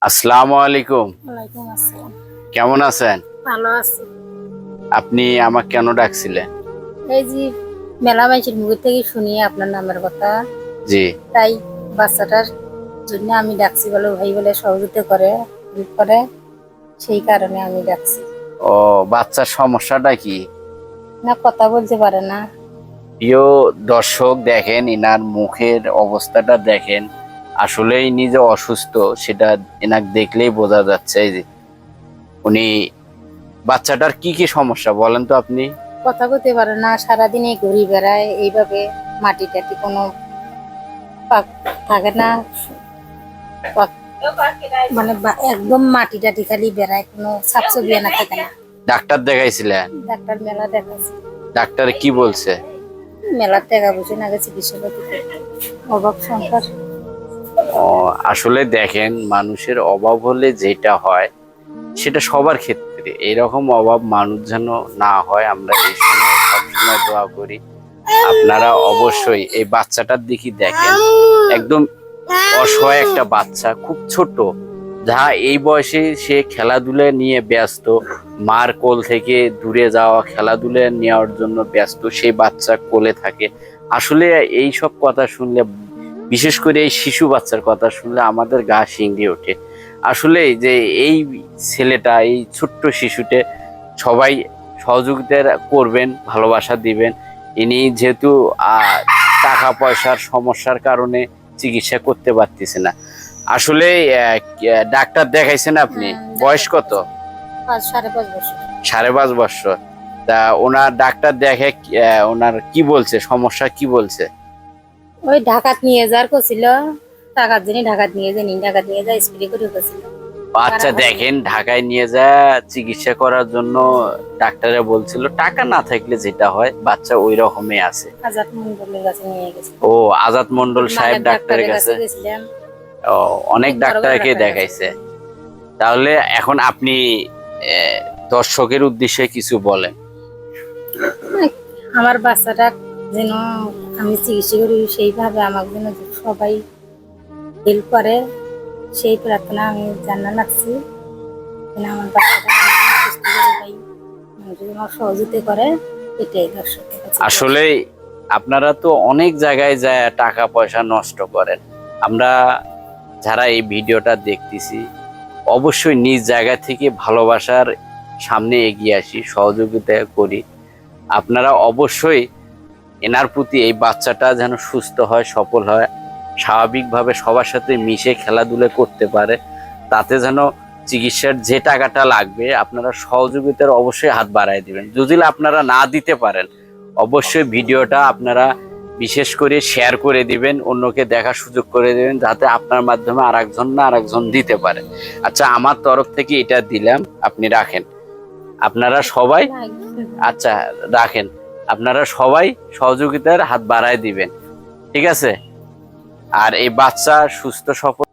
আসসালামু আলাইকুম। ওয়ালাইকুম আসসালাম। কেমন আছেন? ভালো আছি। আপনি আমাকে কেন ডাকছিলেন? এই যে মেলা মানুষের মুখ থেকে শুনি আপনার নামের কথা, জি। তাই বাচ্চাটার জন্য আমি ডাকছি, বলে ভাই বলে সহযোগিতা করে, হেল্প করে, সেই কারণে আমি ডাকছি। ও, বাচ্চার সমস্যাটা কি? না, কথা বলতে পারে না। প্রিয় দর্শক, দেখেন ইনার মুখের অবস্থাটা দেখেন। আসলেই নিজে অসুস্থ, সেটা এনাকে দেখলেই বোঝা যাচ্ছে। এই যে উনি, বাচ্চাটার কি কি সমস্যা বলেন তো আপনি? কথা বলতে পারে না, সারাদিন এই ঘুরি বেড়ায় এইভাবে, মাটি টাটি কোনো পাক থাকে না, মানে একদম মাটি টাটি খালি বেড়ায়, কোনো সাফসবি না থাকে না। ডাক্তার দেখাইছিলেন? ডাক্তার মেলা দেখাচ্ছে। ডাক্তার কি বলছে? মেলার টাকা বুঝে না, গেছে চিকিৎসা অভাব সংসার। ও, আসলে দেখেন মানুষের অভাব হলে যেটা হয় সেটা সবার ক্ষেত্রে এরকম অভাব মানুষ যেন না হয়, আমরা এই সময় সবসময় দোয়া করি। আপনারা অবশ্যই এই বাচ্চাটার দিকে দেখেন, একদম অসহায় একটা বাচ্চা, খুব ছোট, যা এই বয়সে সে খেলাধুলা নিয়ে ব্যস্ত, মার কোল থেকে দূরে যাওয়া, খেলাধুলা নেওয়ার জন্য ব্যস্ত, সেই বাচ্চা কোলে থাকে। আসলে এই সব কথা শুনলে, বিশেষ করে এই শিশু বাচ্চার কথা শুনলে আমাদের গা শিংড়ে ওঠে। আসলে যে এই ছেলেটা, এই ছোট্ট শিশুটে সবাই সহযোগিতা করবেন, ভালোবাসা দিবেন। ইনি যেহেতু টাকা পয়সার সমস্যার কারণে চিকিৎসা করতে পারতেছে না। আসলে ডাক্তার দেখাইছেন আপনি? বয়স কত? 5.5 বছর। 5.5 বছর। তা ওনার ডাক্তার দেখে ওনার কি বলছে, সমস্যা কি বলছে? ওই ঢাকাত নিয়ে যাওয়ার কছিল, টাকার জন্য ঢাকাত নিয়ে যায়নি, ঢাকাত নিয়ে যায় স্প্রে করে গেছিল। আচ্ছা, দেখেন ঢাকায় নিয়ে যা চিকিৎসা করার জন্য ডাক্তারে বলছিল, টাকা না থাকলে যেটা হয়, বাচ্চা ওই রকমই আছে। আজাদ মন্ডলের কাছে নিয়ে গেছে। ও, আজাদ মন্ডল সাহেব ডাক্তারের কাছে গেছিলাম। ও, অনেক ডাক্তারকে দেখাইছে। তাহলে এখন আপনি দর্শকের উদ্দেশ্যে কিছু বলেন। আমার বাচ্চাটা যেন আমি চিকিৎসা করি, সেইভাবে আমাকে যেন সবাই হেল্প করে, সেই প্রার্থনা আমি জানাচ্ছি। আমার বাচ্চাটা সুস্থ করে পাই, মানুষ যেন আমার সহযোগিতা করে, এটাই দর্শকের কাছে। আসলে আপনারা তো অনেক জায়গায় যায় টাকা পয়সা নষ্ট করেন। আমরা যারা এই ভিডিওটা দেখতেছি, অবশ্যই নিজ জায়গা থেকে ভালোবাসার সামনে এগিয়ে আসি, সহযোগিতা করি। আপনারা অবশ্যই এনার প্রতি, এই বাচ্চাটা যেন সুস্থ হয়, সফল হয়, স্বাভাবিকভাবে সবার সাথে মিশে খেলাধুলা করতে পারে, তাতে যেন চিকিৎসার যে টাকাটা লাগবে আপনারা সহযোগিতার অবশ্যই হাত বাড়ায় দিবেন। যদি আপনারা না দিতে পারেন, অবশ্যই ভিডিওটা আপনারা বিশেষ করে শেয়ার করে দিবেন, অন্যকে দেখার সুযোগ করে দিবেন, যাতে আপনার মাধ্যমে আরেকজন দিতে পারে। আচ্ছা, আমার তরফ থেকে এটা দিলাম, আপনি রাখেন। আপনারা সবাই, আচ্ছা রাখেন, আপনারা সবাই সহযোগিতার হাত বাড়ায় দিবেন, ঠিক আছে? আর এই বাচ্চা সুস্থ সফল